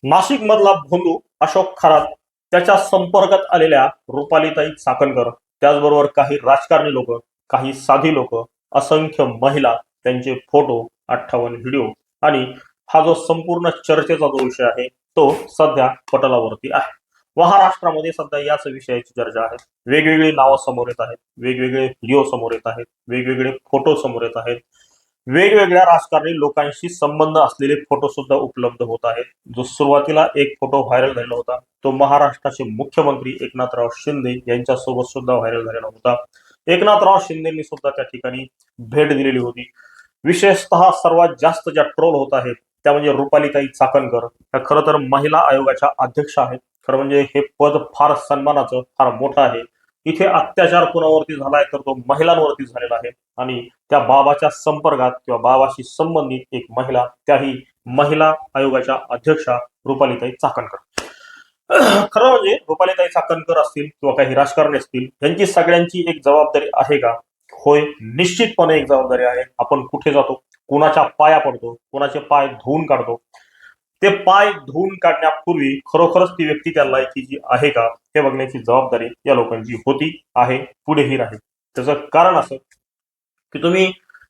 नाशिक मधला भोंदू अशोक खरात, त्याच्या संपर्कात आलेल्या रुपालीताई चाकणकर, त्याचबरोबर काही राजकारणी लोक, काही साधी लोक, असंख्य महिला, त्यांचे फोटो, 58 व्हिडिओ आणि हा जो संपूर्ण चर्चेचा जो विषय आहे तो सध्या पटलावरती आहे. महाराष्ट्रामध्ये सध्या याच विषयाची चर्चा आहे. वेगवेगळी नावं समोर येत आहेत, वेगवेगळे व्हिडिओ समोर येत आहेत, वेगवेगळे फोटो समोर येत आहेत, वेगवेगळ्या राजकारणी लोकांशी संबंध असलेले फोटो सुद्धा उपलब्ध होत आहेत. जो सुरुवातीला एक फोटो व्हायरल झालेला होता तो महाराष्ट्राचे मुख्यमंत्री एकनाथराव शिंदे यांच्यासोबत सुद्धा व्हायरल झालेला होता. एकनाथराव शिंदेंनी सुद्धा त्या ठिकाणी भेट दिलेली होती. विशेषतः सर्वात जास्त ज्या ट्रोल होत आहेत त्या म्हणजे रुपालीताई चाकणकर. त्या खरं तर महिला आयोगाच्या अध्यक्ष आहेत. खरं म्हणजे हे पद फार सन्मानाचं, फार मोठं आहे. इथे अत्याचार कुणावरती झालाय तर तो महिलांवरती झालेला आहे आणि त्या बाबाच्या संपर्कात किंवा बाबाशी संबंधित एक महिला, त्याही महिला आयोगाच्या अध्यक्षा रुपालीताई चाकणकर. खरं म्हणजे रुपालीताई चाकणकर असतील किंवा काही राजकारणी असतील, यांची सगळ्यांची एक जबाबदारी आहे का? होय, निश्चितपणे एक जबाबदारी आहे. आपण कुठे जातो, कुणाच्या पाया पडतो, कुणाचे पाय धुवून काढतो, ते पाय धुवून काढण्यापूर्वी खरोखरच ती व्यक्ती त्या लायकीची आहे का हे बघण्याची जबाबदारी या लोकांची होती, आहे, पुढेही राहील. त्याचं कारण असं की तुम्ही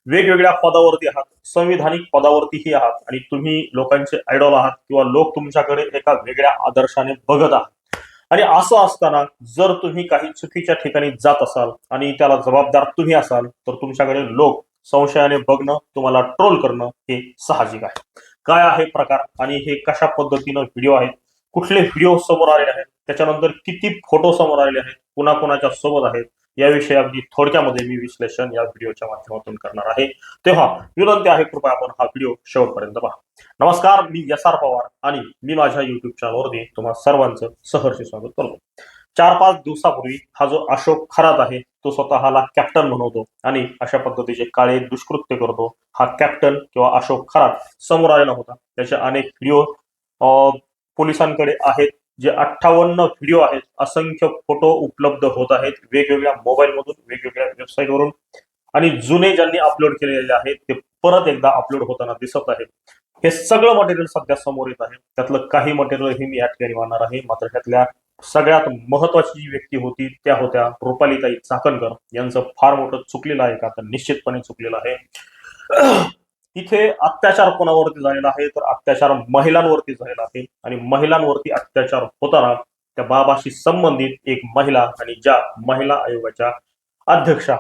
वेगवेगळ्या पदावरती आहात, संविधानिक पदावरतीही आहात आणि तुम्ही लोकांचे आयडॉल आहात किंवा लोक तुमच्याकडे एका वेगळ्या आदर्शाने बघत आहात. आणि असं असताना जर तुम्ही काही चुकीच्या ठिकाणी जात असाल आणि त्याला जबाबदार तुम्ही असाल तर तुमच्याकडे लोक संशयाने बघणं, तुम्हाला ट्रोल करणं हे साहजिक आहे. काय आहे प्रकार आणि हे कशा पद्धतीनं व्हिडिओ आहेत, कुठले व्हिडिओ समोर आलेले आहेत, त्याच्यानंतर किती फोटो समोर आलेले आहेत, कुणाकुणाच्या सोबत आहेत, याविषयी अगदी थोडक्यामध्ये मी विश्लेषण या व्हिडिओच्या माध्यमातून करणार आहे. तेव्हा विनंती आहे, कृपया आपण हा व्हिडिओ शेवटपर्यंत पहा. नमस्कार, मी एस.आर. पवार आणि मी माझ्या युट्यूब चॅनलवरती तुम्हा सर्वांचं सहर्ष स्वागत करतो. 4-5 दिवसापूर्वी हा जो अशोक खरात आहे तो स्वतःला कॅप्टन म्हणवतो आणि अशा पद्धतीचे काळे दुष्कृत्य करतो. हा कॅप्टन किंवा अशोक खरात समोर आलेला होता. त्याचे अनेक व्हिडिओ पोलिसांकडे आहेत. जे 58 व्हिडिओ आहेत, असंख्य फोटो उपलब्ध होत आहेत वेगवेगळ्या मोबाईल मधून, वेगवेगळ्या वेबसाईटवरून, आणि जुने ज्यांनी अपलोड केलेले आहेत ते परत एकदा अपलोड होताना दिसत आहे. हे सगळं मटेरियल सध्या समोर येत आहे. त्यातलं काही मटेरियल हे मी या ठिकाणी मानणार आहे, मात्र त्यातल्या सगळ्यात महत्वाची जी व्यक्ती होती त्या होत्या रुपालीताई चाकणकर. यांचं फार मोठं चुकलेलं आहे का? तर निश्चितपणे चुकलेलं आहे. इथे अत्याचार कोणावरती झालेला आहे तर अत्याचार महिलांवरती झालेला आहे आणि महिलांवरती अत्याचार होताना त्या बाबाशी संबंधित एक महिला आणि ज्या महिला आयोगाच्या अध्यक्षा,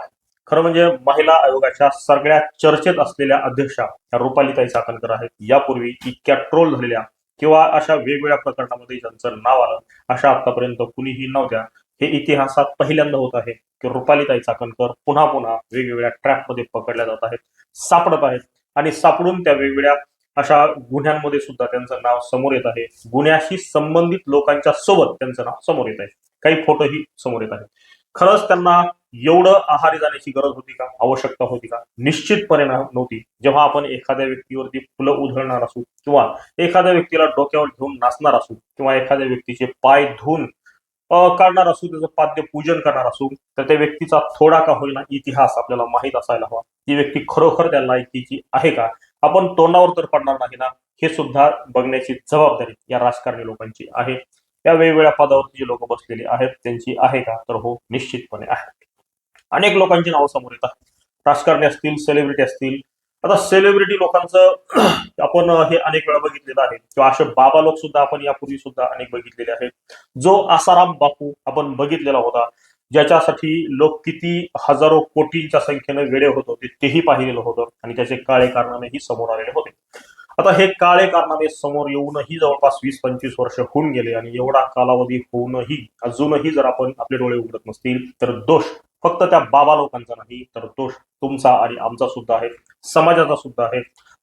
खरं म्हणजे महिला आयोगाच्या सगळ्यात चर्चेत असलेल्या अध्यक्षा त्या रुपालीताई चाकणकर आहेत. यापूर्वी इतक्या ट्रोल झालेल्या किंवा अशा वेगवेगळ्या प्रकरणामध्ये ज्यांचं नाव आलं अशा आतापर्यंत कुणीही नव्हत्या. हे इतिहासात पहिल्यांदा होत आहे की रुपालीताई चाकणकर पुन्हा पुन्हा वेगवेगळ्या ट्रॅपमध्ये पकडल्या जात आहेत, सापडत आहेत आणि सापडून त्या वेगवेगळ्या अशा गुन्ह्यांमध्ये सुद्धा त्यांचं नाव समोर येत आहे. गुन्ह्याशी संबंधित लोकांच्या सोबत त्यांचं नाव समोर येत आहे, काही फोटोही समोर येत आहेत. खरंच त्यांना एवढं आहारी जाण्याची गरज होती का? आवश्यकता होती का? निश्चितपणे नव्हती. जेव्हा आपण एखाद्या व्यक्तीवरती फुलं उधळणार असू किंवा एखाद्या व्यक्तीला डोक्यावर घेऊन नाचणार असू किंवा एखाद्या व्यक्तीचे पाय धुवून काढणार असू, त्याचं पाद्य पूजन करणार असू, तर त्या व्यक्तीचा थोडा का होईना इतिहास आपल्याला माहीत असायला हवा. ती व्यक्ती खरोखर त्या लायकीची आहे का? आपण तोंडावर तर पडणार नाही ना, हे सुद्धा बघण्याची जबाबदारी या राजकारणी लोकांची आहे. या वेगवेगळ्या पदावरती जे लोक बसलेली आहेत त्यांची आहे का? तर हो, निश्चितपणे आहे. अनेक लोकांची नावं समोर येतात, राजकारणी असतील, सेलिब्रिटी असतील. आता सेलिब्रिटी लोकांचं आपण हे अनेक वेळा बघितलेलं आहे किंवा असे बाबा लोक सुद्धा आपण यापूर्वी सुद्धा अनेक बघितलेले आहेत. जो आसाराम बापू आपण बघितलेला होता, ज्याच्यासाठी लोक किती हजारो कोटींच्या संख्येने वेडे होत होते तेही पाहिलेलं होतं आणि त्याचे काळे कारनामेही समोर आलेले होते. आता हे काळे कारनामे समोर येऊनही जवळपास 20-25 वर्ष होऊन गेले आणि एवढा कालावधी होऊनही अजूनही जर आपण आपले डोळे उघडत नसतील तर दोष फक्त त्या बाबा लोकांचा नाही, तर दोष तुमचा आणि आमचा सुद्धा आहे, समाजाचा सुद्धा आहे.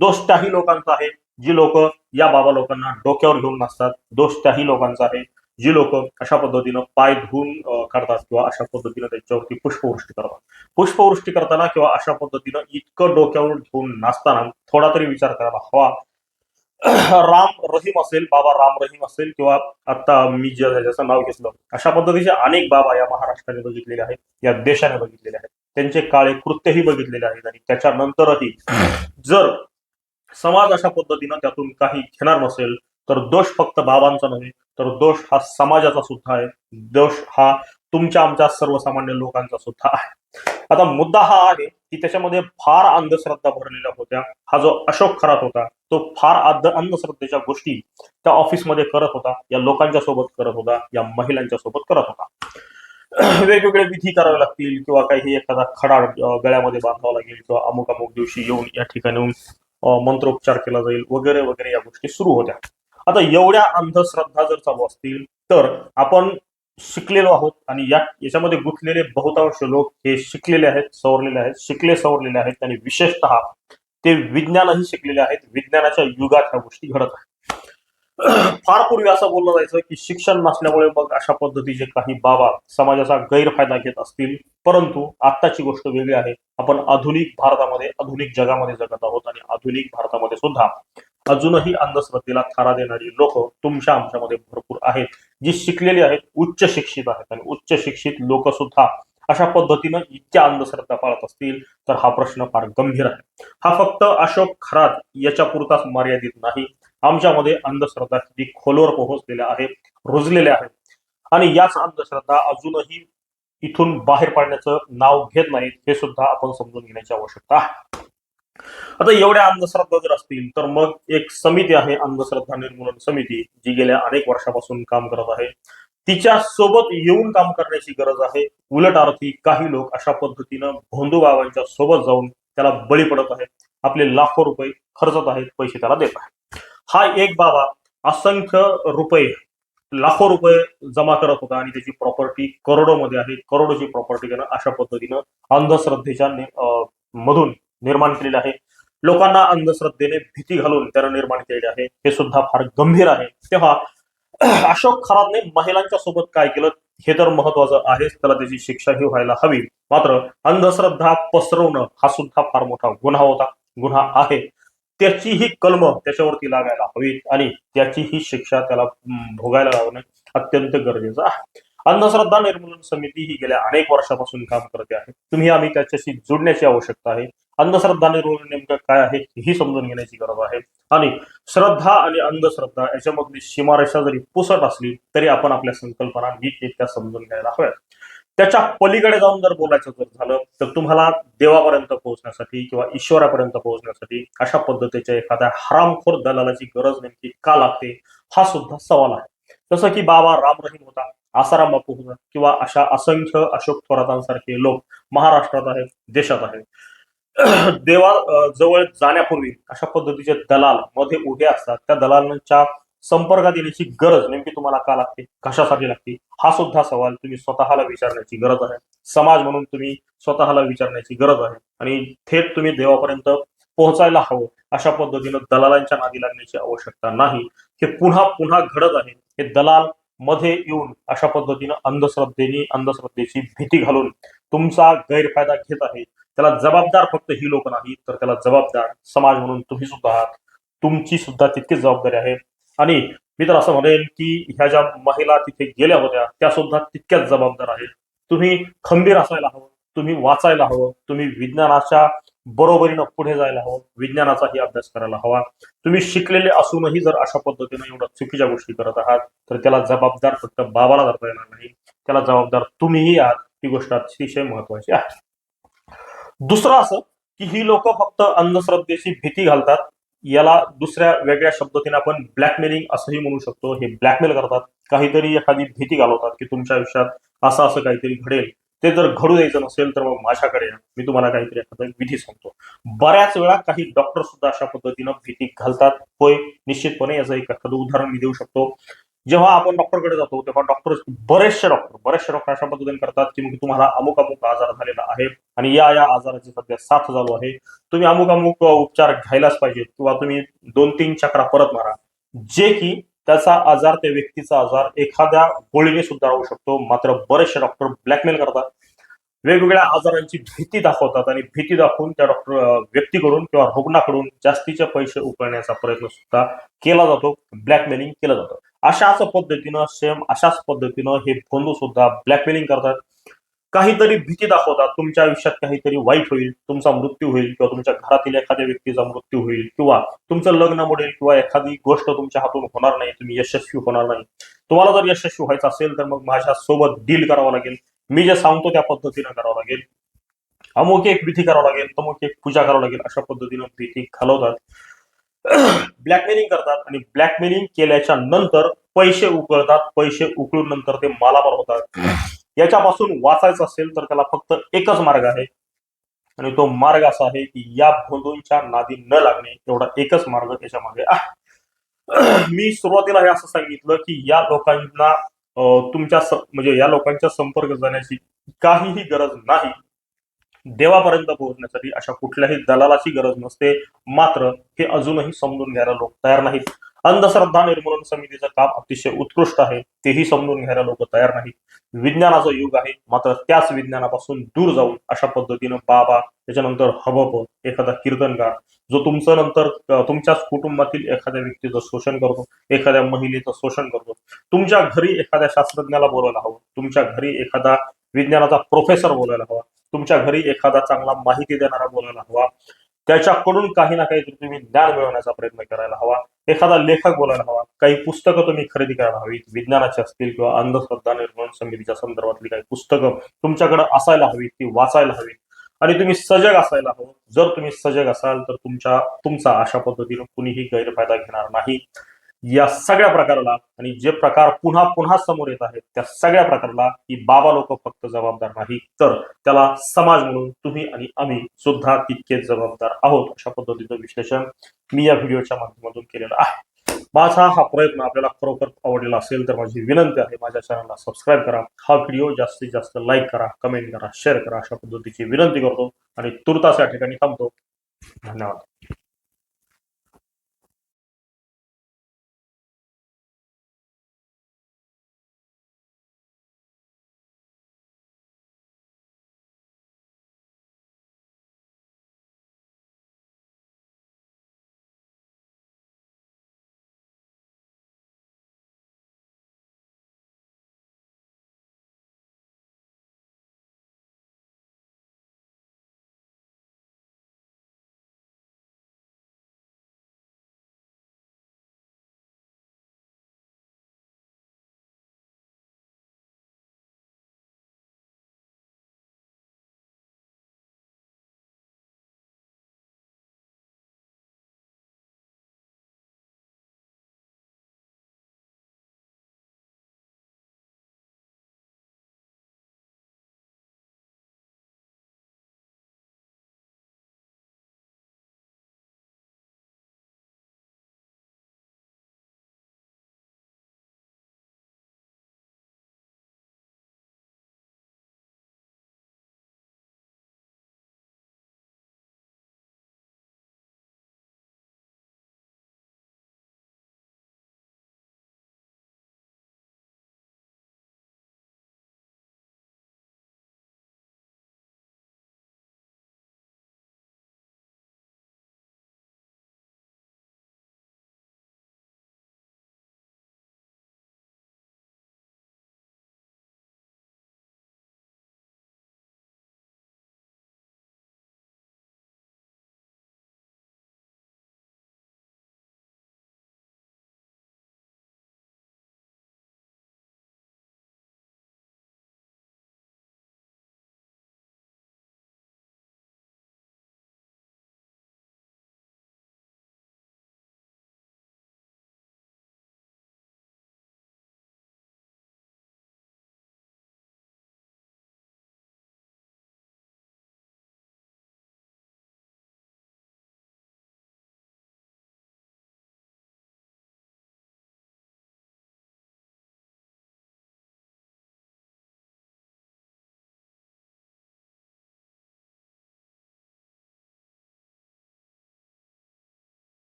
दोष त्याही लोकांचा आहे जी लोक या बाबा लोकांना डोक्यावर घेऊन नसतात. दोष त्याही लोकांचा आहे जी लोक अशा पद्धतीनं पाय धुवून काढतात किंवा अशा पद्धतीनं त्यांच्यावरती पुष्पवृष्टी करतात. पुष्पवृष्टी करताना किंवा अशा पद्धतीनं इतकं डोक्यावर घेऊन नाचताना थोडा तरी विचार करायला हवा. राम रहीम असेल, बाबा राम रहीम असेल किंवा आता मी ज्याचं नाव घेतलं, अशा पद्धतीचे अनेक बाबा या महाराष्ट्राने बघितलेले आहेत, या देशाने बघितलेले आहेत. त्यांचे काळे कृत्यही बघितलेले आहेत आणि त्याच्यानंतरही जर समाज अशा पद्धतीनं त्यातून काही घेणार नसेल तर दोष फक्त बाबांचा नव्हे, तर दोष हा समाजाचा सुद्धा आहे. दोष हा तुमच्या आमच्या सर्वसामान्य लोकांचा सुद्धा आहे. आता मुद्दा हा आहे की त्याच्यामध्ये फार अंधश्रद्धा भरलेल्या होत्या. हा जो अशोक खरात होता तो फार अंधश्रद्धेच्या गोष्टी त्या ऑफिसमध्ये करत होता, या लोकांच्या सोबत करत होता, या महिलांच्या सोबत करत होता. वेगवेगळे विधी करावे लागतील किंवा काही एखादा खडा गळ्यामध्ये बांधावा लागेल किंवा अमुक अमुक दिवशी येऊन या ठिकाणी येऊन मंत्रोपचार केला जाईल वगैरे वगैरे या गोष्टी सुरू होत्या. आता एवढ्या अंधश्रद्धा जर चालू असतील तर आपण शिकलेलो आहोत आणि याच्यामध्ये गुंतलेले बहुतांश लोक हे शिकलेले आहेत, सवरलेले आहेत, शिकले सवरलेले आहेत आणि विशेषतः ते विज्ञानही शिकलेले आहेत. विज्ञानाच्या युगात ह्या गोष्टी घडत आहेत. फार पूर्वी असं बोललं जायचं की शिक्षण नसल्यामुळे मग अशा पद्धतीचे काही बाबा समाजाचा गैरफायदा घेत असतील, परंतु आत्ताची गोष्ट वेगळी आहे. आपण आधुनिक भारतामध्ये, आधुनिक जगामध्ये जगत आहोत आणि आधुनिक भारतामध्ये सुद्धा अजूनही अंधश्रद्धेला थारा देणारी लोक तुमच्या आमच्यामध्ये भरपूर आहेत, जी शिकलेली आहेत, उच्च शिक्षित आहेत. आणि उच्च शिक्षित लोक सुद्धा अशा पद्धतीनं इतक्या अंधश्रद्धा पाळत असतील तर हा प्रश्न फार गंभीर आहे. हा फक्त अशोक खरात याच्या पुरताच मर्यादित नाही. आमच्यामध्ये अंधश्रद्धा किती खोलवर पोहोचलेल्या आहेत, रुजलेल्या आहेत आणि याच अंधश्रद्धा अजूनही इथून बाहेर पडण्याचं नाव घेत नाहीत, हे सुद्धा आपण समजून घेण्याची आवश्यकता आहे. आता एवढ्या अंधश्रद्धा जर असतील तर मग एक समिती आहे, अंधश्रद्धा निर्मूलन समिती, जी गेल्या अनेक वर्षापासून काम करत आहे. तिच्या सोबत येऊन काम करण्याची गरज आहे. उलट अर्थी काही लोक अशा पद्धतीनं भोंदू बाबांच्या सोबत जाऊन त्याला बळी पडत आहेत, आपले लाखो रुपये खर्चत आहेत, पैसे त्याला देत आहेत. हा एक बाबा असंख्य रुपये, लाखो रुपये जमा करत होता आणि त्याची प्रॉपर्टी करोडोमध्ये आहे. करोडोची प्रॉपर्टी त्यानं अशा पद्धतीनं अंधश्रद्धेच्या मधून निर्माण केलेले आहे. लोकांना अंधश्रद्धेने भीती घालून त्यानं निर्माण केलेले आहे. हे सुद्धा फार गंभीर आहे. तेव्हा अशोक खरातने महिलांच्या सोबत काय केलं हे तर महत्वाचं आहेच, त्याला त्याची शिक्षाही व्हायला हवी. मात्र अंधश्रद्धा पसरवणं हा सुद्धा फार मोठा गुन्हा होता, गुन्हा आहे. त्याचीही कलम त्याच्यावरती लागायला हवी आणि त्याचीही शिक्षा त्याला भोगायला लावणं अत्यंत गरजेचं आहे. अंधश्रद्धा निर्मूलन समिती ही गेल्या अनेक वर्षापासून काम करते आहे. तुम्ही आम्ही त्याच्याशी जोडण्याची आवश्यकता आहे. अंधश्रद्धा निर्मूलन नेमकं काय आहे ही समजून घेण्याची गरज आहे. आणि श्रद्धा आणि अंधश्रद्धा याच्यामधली सीमारेषा जरी पुसट असली तरी आपण आपल्या संकल्पना नीटनेटक्या समजून घ्यायला हव्यात. त्याच्या पलीकडे जाऊन जर बोलायचं जर झालं तर तुम्हाला देवापर्यंत पोहोचण्यासाठी किंवा ईश्वरापर्यंत पोहोचण्यासाठी अशा पद्धतीच्या एखाद्या हरामखोर दलालाची गरज नेमकी का लागते, हा सुद्धा सवाल आहे. जसं की बाबा राम रहीम होता, आसाराम बापू होता किंवा अशा असंख्य अशोक थोरातांसारखे लोक महाराष्ट्रात आहेत, देशात आहेत. देवा जवळ जाण्यापूर्वी अशा पद्धतीचे दलाल मध्ये उभे असतात. त्या दलालांच्या संपर्कात येण्याची गरज नेमकी तुम्हाला का लागते, कशासाठी लागते, हा सुद्धा सवाल तुम्ही स्वतःला विचारण्याची गरज आहे. समाज म्हणून तुम्ही स्वतःला विचारण्याची गरज आहे आणि थेट तुम्ही देवापर्यंत पोहोचायला हवं. अशा पद्धतीनं दलालांच्या नादी लागण्याची आवश्यकता नाही. हे पुन्हा पुन्हा घडत आहे. हे दलाल मध्ये येऊन अशा पद्धतीनं अंधश्रद्धेची भीती घालून तुमचा गैरफायदा घेत आहे. त्याला जबाबदार फक्त ही लोक नाही तर त्याला जबाबदार समाज म्हणून तुम्ही सुद्धा आहात. तुमची सुद्धा तितकीच जबाबदारी आहे. आणि मी तर असं म्हणेन की ह्या ज्या महिला तिथे गेल्या होत्या त्या सुद्धा तितक्याच जबाबदार आहेत. तुम्ही खंबीर असायला हवं, तुम्ही वाचायला हवं, तुम्ही विज्ञानाच्या बरोबरीनं पुढे जायला हवं, विज्ञानाचाही अभ्यास करायला हवा. तुम्ही शिकलेले असूनही जर अशा पद्धतीने एवढ्या चुकीच्या गोष्टी करत आहात तर त्याला जबाबदार फक्त बाबाला धरता येणार नाही, त्याला जबाबदार तुम्हीही आहात. ही गोष्ट अतिशय महत्वाची आहे. दुसरं असं की ही लोक फक्त अंधश्रद्धेची भीती घालतात. याला दुसऱ्या वेगळ्या शब्दाने आपण ब्लॅकमेलिंग असंही म्हणू शकतो. हे ब्लॅकमेल करतात, काहीतरी एखादी भीती घालवतात की तुमच्या आयुष्यात असं असं काहीतरी घडेल, ते जर घडू द्यायचं नसेल तर मग माझ्याकडे या, मी तुम्हाला काहीतरी एखादा विधी सांगतो. बऱ्याच वेळा काही डॉक्टर सुद्धा अशा पद्धतीनं भीती घालतात. होय, निश्चितपणे याचं एक एखादं उदाहरण मी देऊ शकतो. जेव्हा आपण डॉक्टरकडे जातो तेव्हा बरेचसे डॉक्टर अशा पद्धतीने करतात की मग तुम्हाला अमुक अमुक आजार झालेला आहे आणि या आजाराची सध्या साथ चालू आहे, तुम्ही अमुक अमुक उपचार घ्यायलाच पाहिजेत किंवा तुम्ही 2-3 चक्रा परत मारा, जे की त्याचा आजार, त्या व्यक्तीचा आजार एखाद्या गोळीने सुद्धा राहू शकतो. मात्र बरेचसे डॉक्टर ब्लॅकमेल करतात, वेगवेगळ्या आजारांची भीती दाखवतात आणि भीती दाखवून त्या व्यक्तीकडून किंवा रुग्णाकडून जास्तीचे पैसे उकळण्याचा प्रयत्न सुद्धा केला जातो, ब्लॅकमेलिंग केलं जातं. अशाच पद्धतीनं हे भोंदू सुद्धा ब्लॅकमेलिंग करतात. काहीतरी भीती दाखवतात, तुमच्या आयुष्यात काहीतरी वाईट होईल, तुमचा मृत्यू होईल किंवा तुमच्या घरातील एखाद्या व्यक्तीचा मृत्यू होईल किंवा तुमचं लग्न मोडेल किंवा एखादी गोष्ट तुमच्या हातून होणार नाही, तुम्ही यशस्वी होणार नाही. तुम्हाला जर यशस्वी व्हायचं असेल तर मग माझ्या सोबत डील करावं लागेल. मी जे सांगतो त्या पद्धतीनं करावं लागेल. अमुक एक विधी करावं लागेल, तमुक एक पूजा करावं लागेल, अशा पद्धतीनं भीती घालवतात. ब्लॅकमेलिंग करतात आणि ब्लॅकमेलिंग केल्याच्या नंतर पैसे उकळतात. पैसे उकळून नंतर ते मालामाल होतात. याच्यापासून वाचायचं असेल तर त्याला फक्त एकच मार्ग आहे आणि तो मार्ग असा आहे की या भोंदूंच्या नादी न लागणे, एवढा एकच मार्ग त्याच्यामागे आहे. मी सुरुवातीला हे असं सांगितलं की या लोकांना म्हणजे या लोकांच्या संपर्क जाण्याची काहीही गरज नाही. देवापर्यंत पोहोचण्यासाठी अशा कुठल्याही दलालाची गरज नसते. मात्र हे अजूनही समजून घ्यायला लोक तयार नाहीत. अंधश्रद्धा निर्मूलन समितीचं काम अतिशय उत्कृष्ट आहे, तेही समजून घ्यायला लोक तयार नाहीत. विज्ञानाचं युग आहे, मात्र त्याच विज्ञानापासून दूर जाऊन अशा पद्धतीनं बाबा, त्याच्यानंतर हबप, एखादा कीर्तनकार जो तुमचं नंतर तुमच्याच कुटुंबातील एखाद्या व्यक्तीचं शोषण करतो, एखाद्या महिलेचं शोषण करतो. तुमच्या घरी एखाद्या शास्त्रज्ञाला बोलायला हवं, तुमच्या घरी एखादा विज्ञानाचा प्रोफेसर बोलायला हवा, तुमच्या घरी एखादा चांगला माहिती देणारा बोलायला हवा, त्याच्याकडून काही ना काहीतरी तुम्ही ज्ञान मिळवण्याचा प्रयत्न करायला हवा, एखादा लेखक बोलायला हवा, काही पुस्तकं तुम्ही खरेदी करायला हवीत, विज्ञानाची असतील किंवा अंधश्रद्धा निर्मूलन समितीच्या संदर्भातली काही पुस्तकं तुमच्याकडे असायला हवीत, ती वाचायला हवीत आणि तुम्ही सजग असायला हवं. जर तुम्ही सजग असाल तर तुमचा अशा पद्धतीनं कुणीही गैरफायदा घेणार नाही. या सगळ्या प्रकाराला आणि जे प्रकार पुन्हा पुन्हा समोर येत आहेत त्या सगळ्या प्रकाराला ही बाबा लोक फक्त जबाबदार नाही, तर त्याला समाज म्हणून तुम्ही आणि आम्ही सुद्धा तितकेच जबाबदार आहोत. अशा पद्धतीचं विश्लेषण मी या व्हिडिओच्या माध्यमातून केलेलं आहे. माझा हा प्रयत्न आपल्याला खरोखर आवडलेला असेल तर माझी विनंती आहे, माझ्या चॅनलला सबस्क्राईब करा, हा व्हिडिओ जास्तीत जास्त लाईक करा, कमेंट करा, शेअर करा, अशा पद्धतीची विनंती करतो आणि तुर्तास या ठिकाणी थांबतो. धन्यवाद.